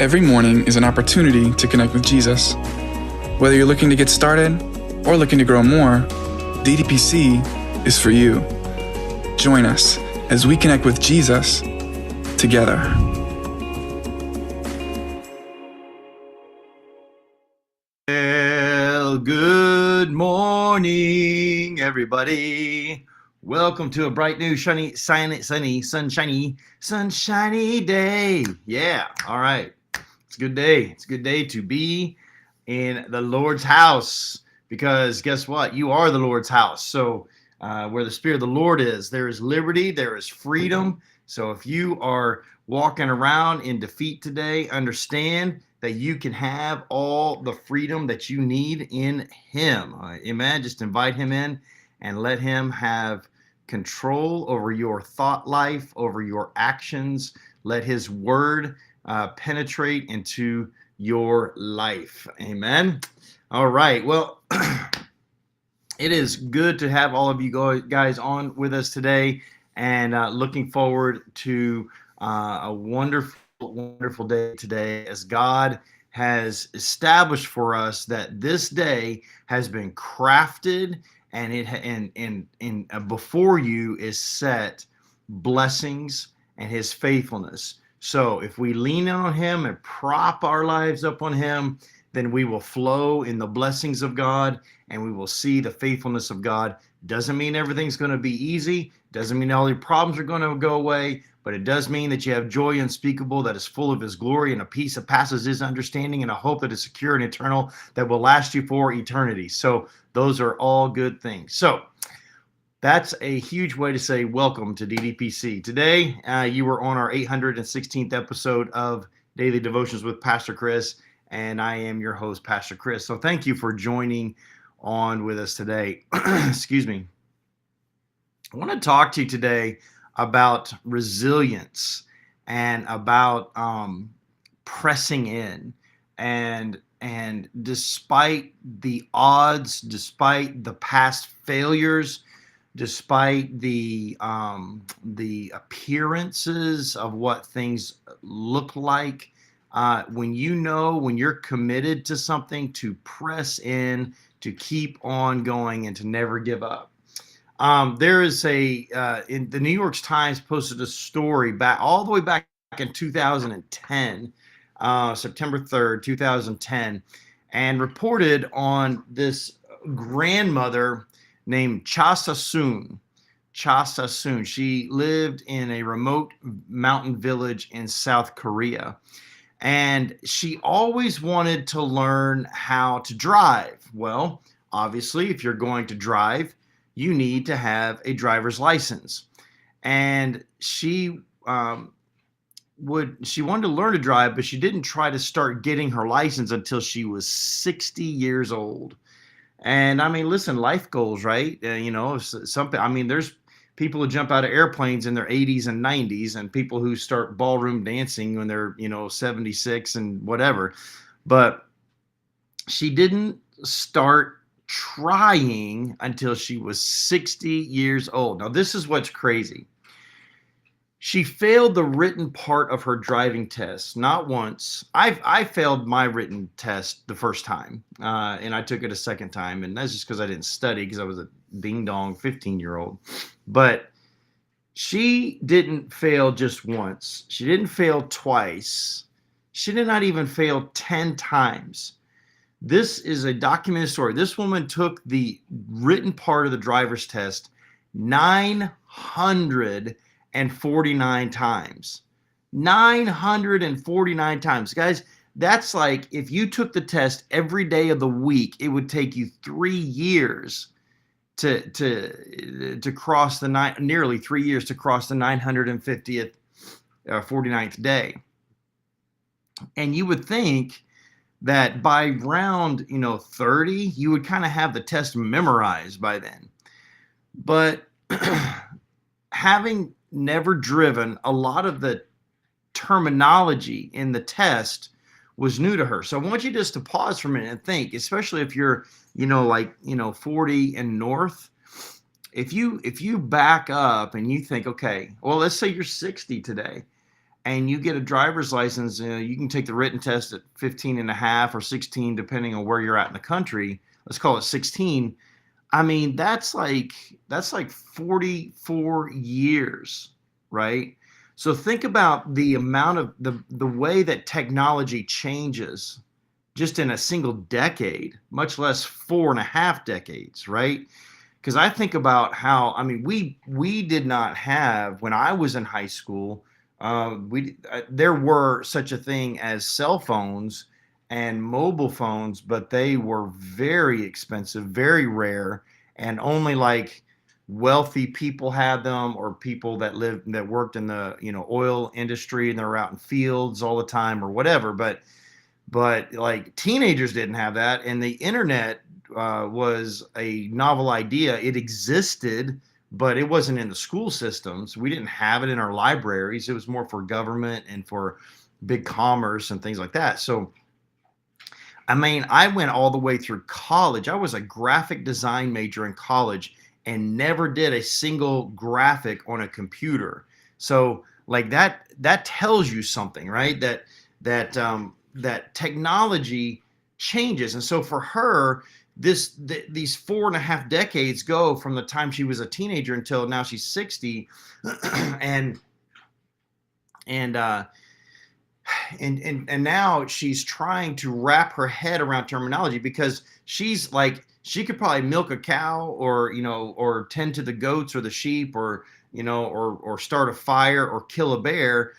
Every morning is an opportunity to connect with Jesus. Whether you're looking to get started or looking to grow more, DDPC is for you. Join us as we connect with Jesus together. Well, good morning, everybody. Welcome to a bright new sunshiny day. Yeah, all right. It's a good day. It's a good day to be in the Lord's house because guess what? You are the Lord's house. So where the Spirit of the Lord is, there is liberty, there is freedom. So if you are walking around in defeat today, understand that you can have all the freedom that you need in Him. Amen. Just invite Him in and let Him have control over your thought life, over your actions. Let His word penetrate into your life. Amen. All right. Well, it is good to have all of you guys on with us today, and looking forward to a wonderful day today, as God has established for us that this day has been crafted, and before you is set blessings and His faithfulness. So if we lean on Him and prop our lives up on Him, then we will flow in the blessings of God and we will see the faithfulness of God. Doesn't mean everything's going to be easy. Doesn't mean all your problems are going to go away, but it does mean that you have joy unspeakable that is full of His glory and a peace that passes His understanding and a hope that is secure and eternal that will last you for eternity. So those are all good things. So that's a huge way to say welcome to DDPC. Today, you were on our 816th episode of Daily Devotions with Pastor Chris, and I am your host, Pastor Chris. So thank you for joining on with us today. Excuse me. I want to talk to you today about resilience and about pressing in, and despite the odds, despite the past failures, despite the appearances of what things look like, when you're committed to something, to press in, to keep on going, and to never give up. There is in the New York Times posted a story all the way back in 2010, September 3rd, 2010, and reported on this grandmother named Cha Sa-soon. She lived in a remote mountain village in South Korea, and she always wanted to learn how to drive. Well, obviously, if you're going to drive, you need to have a driver's license. And she wanted to learn to drive, but she didn't try to start getting her license until she was 60 years old. And I mean, listen, life goals, right? There's people who jump out of airplanes in their 80s and 90s, and people who start ballroom dancing when they're, 76 and whatever. But she didn't start trying until she was 60 years old. Now, this is what's crazy. She failed the written part of her driving test, not once. I failed my written test the first time, and I took it a second time, and that's just because I didn't study, because I was a ding-dong 15-year-old. But she didn't fail just once. She didn't fail twice. She did not even fail 10 times. This is a documented story. This woman took the written part of the driver's test 949 times. 949 times. Guys, that's like if you took the test every day of the week, it would take you 3 years to cross nearly 3 years to cross the 950th, 49th day. And you would think that by round 30, you would kind of have the test memorized by then. But having never driven, a lot of the terminology in the test was new to her. So I want you just to pause for a minute and think, especially if you're 40 and north. If you back up and you think, okay, well, let's say you're 60 today, and you get a driver's license, you can take the written test at 15 and a half or 16, depending on where you're at in the country. Let's call it 16. I mean, that's like 44 years, right? So think about the amount of the way that technology changes just in a single decade, much less 4.5 decades, right? Because I think about how, I mean, we did not have, when I was in high school, there were such a thing as cell phones and mobile phones, but they were very expensive, very rare, and only like wealthy people had them, or people that worked in the oil industry, and they're out in fields all the time or whatever. But like teenagers didn't have that, and the internet was a novel idea. It existed, but it wasn't in the school systems. We didn't have it in our libraries. It was more for government and for big commerce and things like that. So, I mean, I went all the way through college. I was a graphic design major in college and never did a single graphic on a computer. So, like that tells you something, right? That technology changes. And so for her, these 4.5 decades go from the time she was a teenager until now she's 60, and now she's trying to wrap her head around terminology, because she's like, she could probably milk a cow, or tend to the goats or the sheep, or start a fire or kill a bear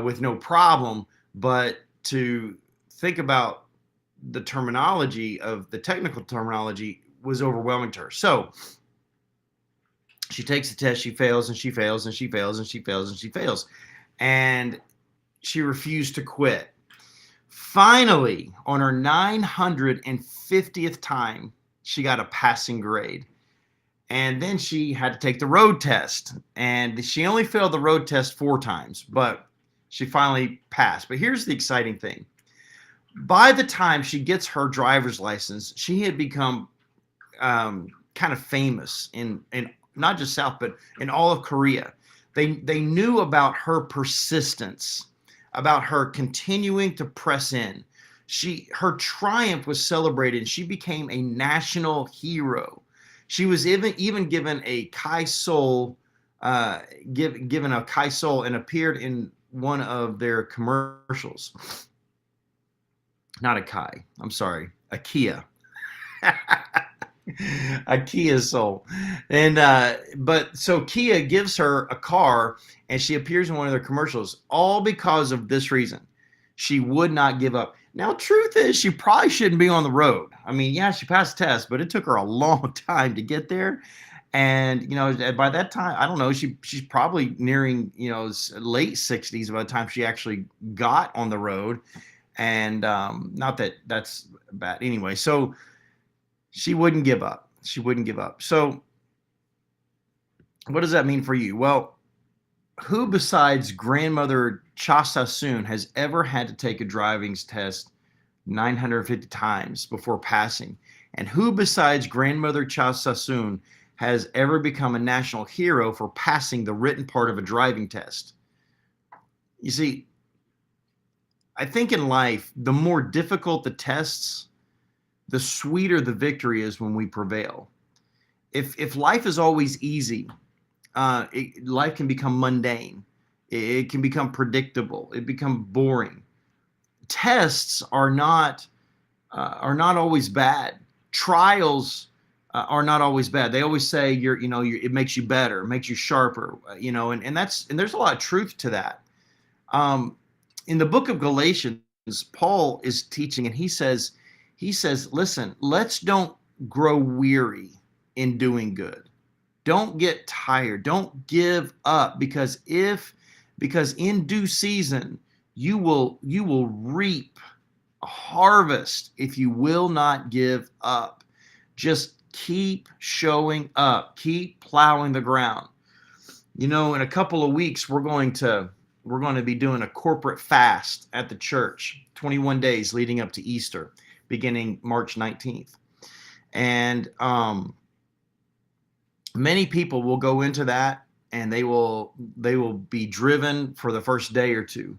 with no problem. But to think about the terminology, of the technical terminology, was overwhelming to her. So she takes the test, she fails, and she fails, and she fails, and she fails, and she fails. And she refused to quit. Finally, on her 950th time, she got a passing grade. And then she had to take the road test. And she only failed the road test 4 times, but she finally passed. But here's the exciting thing. By the time she gets her driver's license, she had become kind of famous in not just South, but in all of Korea. They knew about her persistence, about her continuing to press in. Her triumph was celebrated, and she became a national hero. She was even given a Kai Sol, given a Kai Sol, and appeared in one of their commercials. Not a Kai, I'm sorry, a Kia. A Kia Soul. And but so Kia gives her a car, and she appears in one of their commercials, all because of this reason. She would not give up. Now, truth is, she probably shouldn't be on the road. I mean, yeah, she passed the test, but it took her a long time to get there. And by that time, I don't know, she's probably nearing late 60s by the time she actually got on the road. And not that that's bad anyway. So she wouldn't give up. She wouldn't give up. So what does that mean for you? Well, who besides grandmother Cha Sa-soon has ever had to take a driving test 950 times before passing? And who besides grandmother Cha Sa-soon has ever become a national hero for passing the written part of a driving test? You see, I think in life, the more difficult the tests, the sweeter the victory is when we prevail. If life is always easy, life can become mundane. It can become predictable. It become boring. Tests are not always bad. Trials are not always bad. They always say it makes you better, it makes you sharper, and there's a lot of truth to that. In the book of Galatians, Paul is teaching, and he says, listen, let's don't grow weary in doing good. Don't get tired. Don't give up, because in due season you will reap a harvest if you will not give up. Just keep showing up. Keep plowing the ground. In a couple of weeks we're going to be doing a corporate fast at the church, 21 days leading up to Easter, beginning March 19th. And many people will go into that and they will be driven for the first day or two,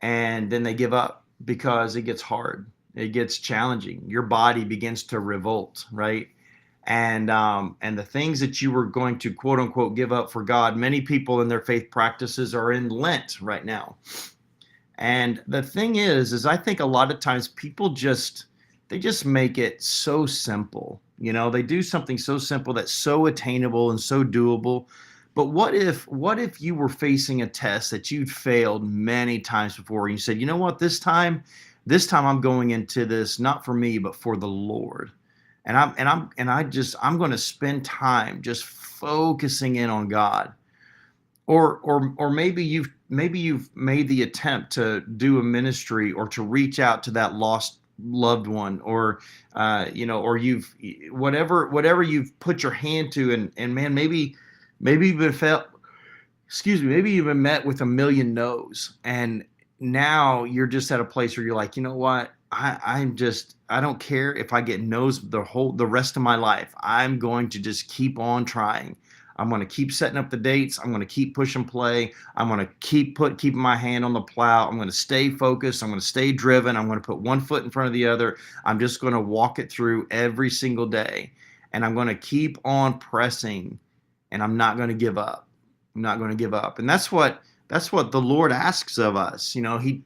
and then they give up because it gets hard, it gets challenging, your body begins to revolt, right? And the things that you were going to quote unquote give up for God, many people in their faith practices are in Lent right now. And the thing is I think a lot of times people just make it so simple. They do something so simple that's so attainable and so doable. But what if you were facing a test that you'd failed many times before, and you said, you know what, this time I'm going into this not for me but for the Lord. And I'm going to spend time just focusing in on God. Or maybe you've made the attempt to do a ministry or to reach out to that lost loved one, or or you've whatever you've put your hand to, and man, maybe you've been maybe you've been met with a million no's, and now you're just at a place where you're like, you know what, I don't care if I get no's the rest of my life. I'm going to just keep on trying. I'm going to keep setting up the dates. I'm going to keep pushing play. I'm going to keeping my hand on the plow. I'm going to stay focused. I'm going to stay driven. I'm going to put one foot in front of the other. I'm just going to walk it through every single day. And I'm going to keep on pressing, and I'm not going to give up. I'm not going to give up. And that's what the Lord asks of us.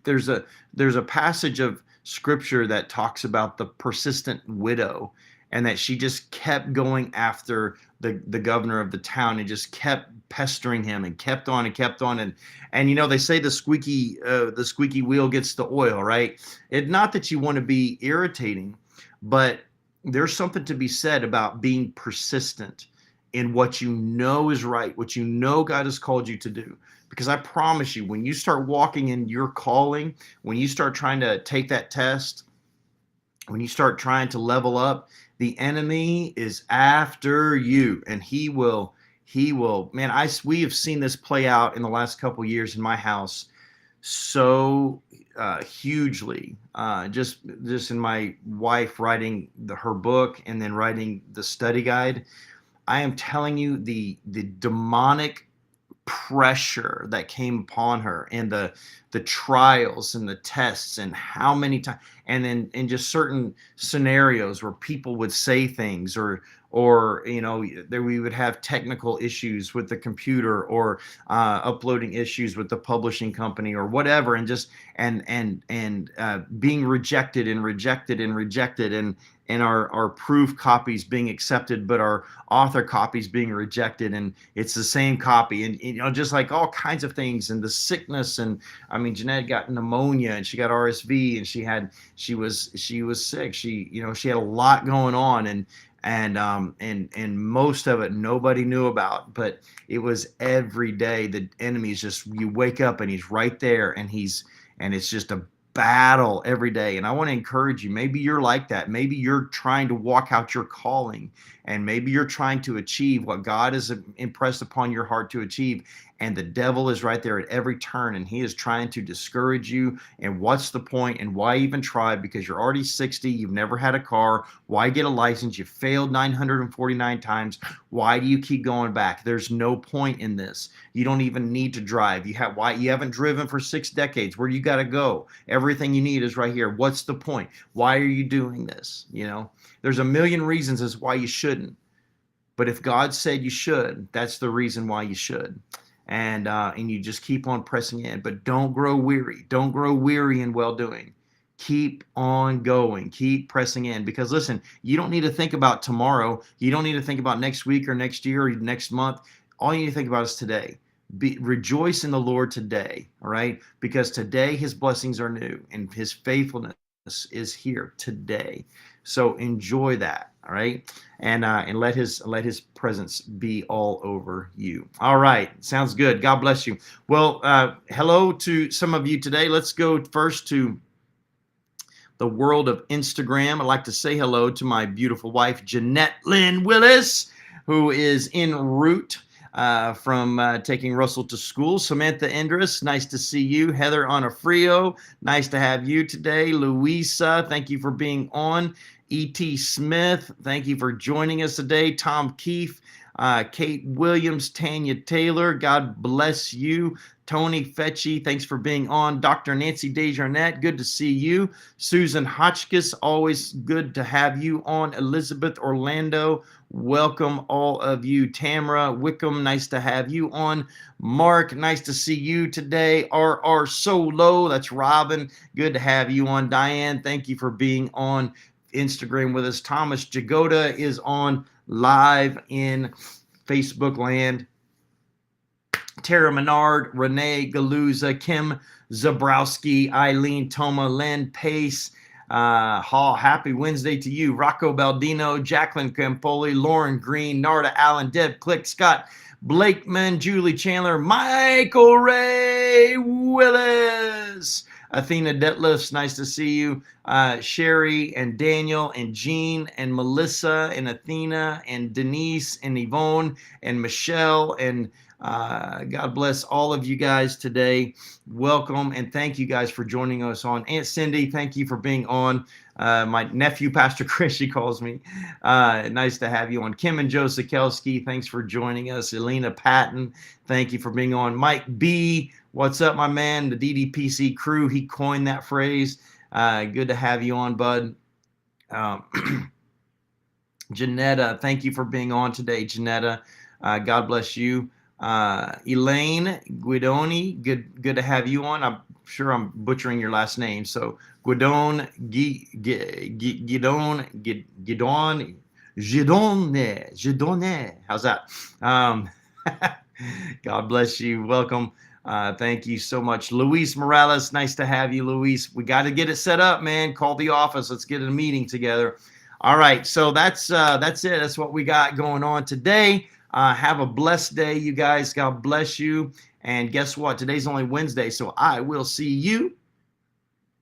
There's a passage of scripture that talks about the persistent widow, and that she just kept going after the governor of the town and just kept pestering him and kept on and they say the squeaky wheel gets the oil, right? It's not that you want to be irritating, but there's something to be said about being persistent in what you know is right, what you know God has called you to do. Because I promise you, when you start walking in your calling, when you start trying to take that test, when you start trying to level up, the enemy is after you, and he will, man, we have seen this play out in the last couple of years in my house so hugely. Just in my wife writing her book and then writing the study guide. I am telling you, the demonic pressure that came upon her, and the trials and the tests, and how many times, and then in just certain scenarios where people would say things, or there we would have technical issues with the computer, or uploading issues with the publishing company, or whatever, and just being rejected, and our proof copies being accepted, but our author copies being rejected, and it's the same copy, and just like all kinds of things, and the sickness. And I mean, Jeanette got pneumonia, and she got RSV, and she was sick. She had a lot going on, and most of it nobody knew about, but it was every day. The enemy is just, you wake up and he's right there, and it's just a battle every day. And I want to encourage you, maybe you're like that. Maybe you're trying to walk out your calling, and maybe you're trying to achieve what God has impressed upon your heart to achieve, and the devil is right there at every turn, and he is trying to discourage you. And what's the point, and why even try? Because you're already 60, you've never had a car. Why get a license? You failed 949 times. Why do you keep going back? There's no point in this. You don't even need to drive. You haven't driven for 6 decades. Where you got to go? Everything you need is right here. What's the point? Why are you doing this? There's a million reasons as why you shouldn't. But if God said you should, that's the reason why you should. And you just keep on pressing in. But don't grow weary. Don't grow weary in well-doing. Keep on going. Keep pressing in. Because listen, you don't need to think about tomorrow. You don't need to think about next week or next year or next month. All you need to think about is today. Rejoice in the Lord today, all right? Because today his blessings are new, and his faithfulness is here today. So enjoy that, all right? And let his presence be all over you. All right, sounds good. God bless you. Well, hello to some of you today. Let's go first to the world of Instagram. I'd like to say hello to my beautiful wife, Jeanette Lynn Willis, who is en route from taking Russell to school. Samantha Endress, nice to see you. Heather Onofrio, nice to have you today. Louisa, thank you for being on. E.T. Smith, thank you for joining us today. Tom Keefe, Kate Williams, Tanya Taylor, God bless you. Tony Fetchy, thanks for being on. Dr. Nancy Desjardins, good to see you. Susan Hotchkiss, always good to have you on. Elizabeth Orlando, welcome all of you. Tamara Wickham, nice to have you on. Mark, nice to see you today. RR Solo, that's Robin, good to have you on. Diane, thank you for being on Instagram with us. Thomas Jagoda is on live in Facebook land. Tara Menard, Renee Galuza, Kim Zabrowski, Eileen Toma, Len Pace, happy Wednesday to you. Rocco Baldino, Jacqueline Campoli, Lauren Green, Narda Allen, Deb Click, Scott Blakeman, Julie Chandler, Michael Ray Willis, Athena Detlefs, nice to see you. Sherry and Daniel and Jean and Melissa and Athena and Denise and Yvonne and Michelle and God bless all of you guys today. Welcome and thank you guys for joining us on. Aunt Cindy, thank you for being on. My nephew, Pastor Chris, he calls me. Nice to have you on. Kim and Joe Sikelski, thanks for joining us. Elena Patton, thank you for being on. Mike B, what's up, my man? The DDPC crew, he coined that phrase. Good to have you on, bud. Janetta, thank you for being on today, Janetta. God bless you. Elaine Guidoni, good to have you on. I'm sure I'm butchering your last name. So Guidon, Gidone. How's that? God bless you. Welcome. Thank you so much. Luis Morales, nice to have you, Luis. We got to get it set up, man. Call the office. Let's get a meeting together. All right. So that's it. That's what we got going on today. Have a blessed day, you guys. God bless you. And guess what? Today's only Wednesday, so I will see you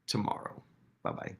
tomorrow. Bye-bye.